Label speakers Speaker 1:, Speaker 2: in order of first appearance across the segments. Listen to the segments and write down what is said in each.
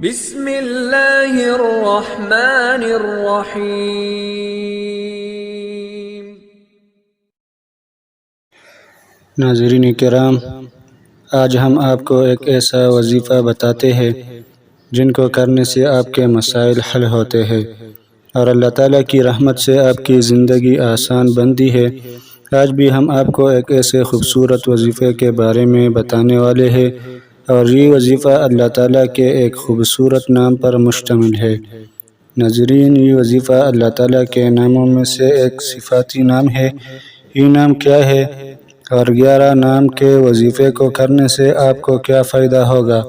Speaker 1: بسم اللہ الرحمن الرحیم۔
Speaker 2: ناظرین کرام، آج ہم آپ کو ایک ایسا وظیفہ بتاتے ہیں جن کو کرنے سے آپ کے مسائل حل ہوتے ہیں اور اللہ تعالیٰ کی رحمت سے آپ کی زندگی آسان بنتی ہے۔ آج بھی ہم آپ کو ایک ایسے خوبصورت وظیفے کے بارے میں بتانے والے ہیں، اور یہ وظیفہ اللہ تعالیٰ کے ایک خوبصورت نام پر مشتمل ہے۔ ناظرین، یہ وظیفہ اللہ تعالیٰ کے ناموں میں سے ایک صفاتی نام ہے۔ یہ نام کیا ہے اور 11 نام کے وظیفے کو کرنے سے آپ کو کیا فائدہ ہوگا،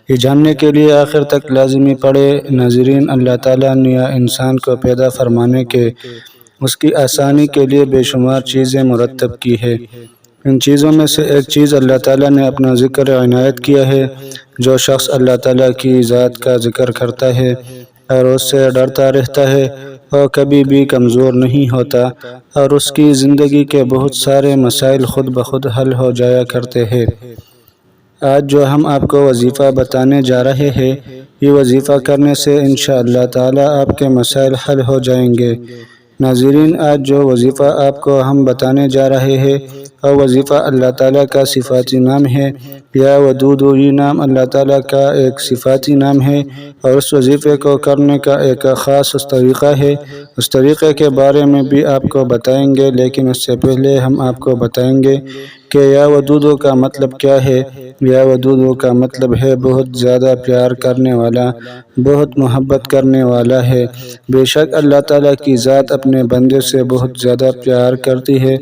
Speaker 2: یہ جاننے کے لیے آخر تک لازمی پڑھے۔ ناظرین، اللہ تعالیٰ نے انسان کو پیدا فرمانے کے اس کی آسانی کے لیے بے شمار چیزیں مرتب کی ہے۔ ان چیزوں میں سے ایک چیز اللہ تعالیٰ نے اپنا ذکر عنایت کیا ہے۔ جو شخص اللہ تعالیٰ کی ذات کا ذکر کرتا ہے اور اس سے ڈرتا رہتا ہے، وہ کبھی بھی کمزور نہیں ہوتا اور اس کی زندگی کے بہت سارے مسائل خود بخود حل ہو جایا کرتے ہیں۔ آج جو ہم آپ کو وظیفہ بتانے جا رہے ہیں، یہ وظیفہ کرنے سے انشاءاللہ تعالیٰ آپ کے مسائل حل ہو جائیں گے۔ ناظرین، آج جو وظیفہ آپ کو ہم بتانے جا رہے ہیں اور وظیفہ اللہ تعالیٰ کا صفاتی نام ہے۔ یا ودود، یہ نام اللہ تعالیٰ کا ایک صفاتی نام ہے اور اس وظیفے کو کرنے کا ایک خاص طریقہ ہے۔ اس طریقے کے بارے میں بھی آپ کو بتائیں گے، لیکن اس سے پہلے ہم آپ کو بتائیں گے کہ یا ودود کا مطلب کیا ہے۔ یا ودود کا مطلب ہے بہت زیادہ پیار کرنے والا، بہت محبت کرنے والا ہے۔ بے شک اللہ تعالیٰ کی ذات اپنے بندے سے بہت زیادہ پیار کرتی ہے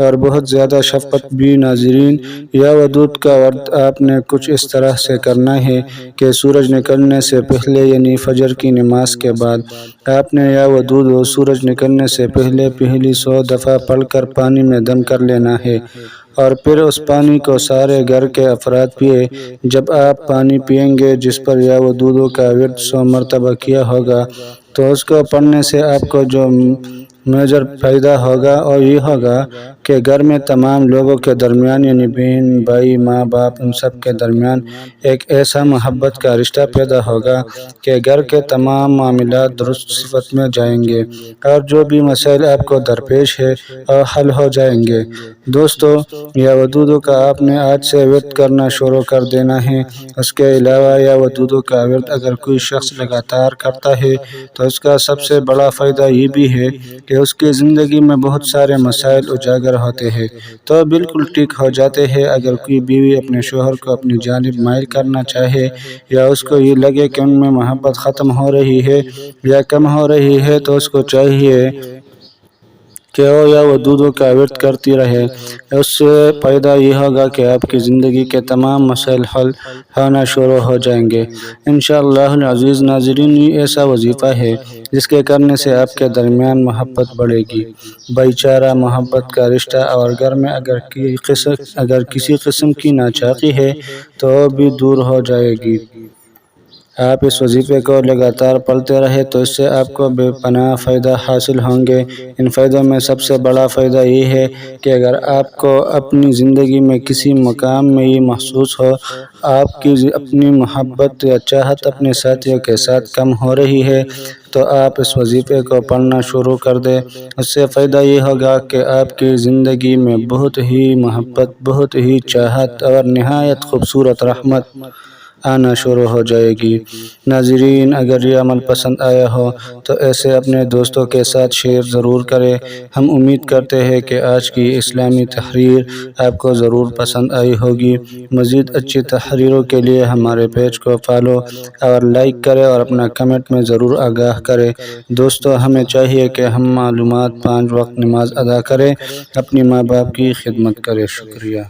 Speaker 2: اور بہت زیادہ شفقت بھی۔ ناظرین، یا ودود کا ورد آپ نے کچھ اس طرح سے کرنا ہے کہ سورج نکلنے سے پہلے، یعنی فجر کی نماز کے بعد، آپ نے یا ودود سورج نکلنے سے پہلے پہلی 100 دفعہ پڑھ کر پانی میں دم کر لینا ہے، اور پھر اس پانی کو سارے گھر کے افراد پیے۔ جب آپ پانی پئیں گے جس پر یا ودود کا ورد 100 مرتبہ کیا ہوگا، تو اس کو پڑھنے سے آپ کو جو میجر فائدہ ہوگا اور یہ ہوگا کہ گھر میں تمام لوگوں کے درمیان، یعنی بہن بھائی ماں باپ، ان سب کے درمیان ایک ایسا محبت کا رشتہ پیدا ہوگا کہ گھر کے تمام معاملات درست صفت میں جائیں گے اور جو بھی مسائل آپ کو درپیش ہے اور حل ہو جائیں گے۔ دوستو، یا ودود کا آپ نے آج سے ورد کرنا شروع کر دینا ہے۔ اس کے علاوہ یا ودود کا ورد اگر کوئی شخص لگاتار کرتا ہے تو اس کا سب سے بڑا فائدہ یہ بھی ہے کہ اس کی زندگی میں بہت سارے مسائل اجاگر ہوتے ہیں تو بالکل ٹھیک ہو جاتے ہیں۔ اگر کوئی بیوی اپنے شوہر کو اپنی جانب مائل کرنا چاہے یا اس کو یہ لگے کہ ان میں محبت ختم ہو رہی ہے یا کم ہو رہی ہے، تو اس کو چاہیے کہ وہ یا ودود کا ورد کرتی رہے۔ اس سے فائدہ یہ ہوگا کہ آپ کی زندگی کے تمام مسائل حل ہونا شروع ہو جائیں گے انشاءاللہ العزیز۔ ناظرین، یہ ایسا وظیفہ ہے جس کے کرنے سے آپ کے درمیان محبت بڑھے گی، بھائی چارہ، محبت کا رشتہ، اور گھر میں اگر کسی قسم کی ناچاقی ہے تو وہ بھی دور ہو جائے گی۔ آپ اس وظیفے کو لگاتار پڑھتے رہے تو اس سے آپ کو بے پناہ فائدہ حاصل ہوں گے۔ ان فائدوں میں سب سے بڑا فائدہ یہ ہے کہ اگر آپ کو اپنی زندگی میں کسی مقام میں یہ محسوس ہو آپ کی اپنی محبت یا چاہت اپنے ساتھیوں کے ساتھ کم ہو رہی ہے، تو آپ اس وظیفے کو پڑھنا شروع کر دیں۔ اس سے فائدہ یہ ہوگا کہ آپ کی زندگی میں بہت ہی محبت، بہت ہی چاہت اور نہایت خوبصورت رحمت آنا شروع ہو جائے گی۔ ناظرین، اگر یہ عمل پسند آیا ہو تو ایسے اپنے دوستوں کے ساتھ شیئر ضرور کریں۔ ہم امید کرتے ہیں کہ آج کی اسلامی تحریر آپ کو ضرور پسند آئی ہوگی۔ مزید اچھی تحریروں کے لیے ہمارے پیج کو فالو اور لائک کریں اور اپنا کمنٹ میں ضرور آگاہ کریں۔ دوستو، ہمیں چاہیے کہ ہم معلومات 5 وقت نماز ادا کریں، اپنی ماں باپ کی خدمت کریں۔ شکریہ۔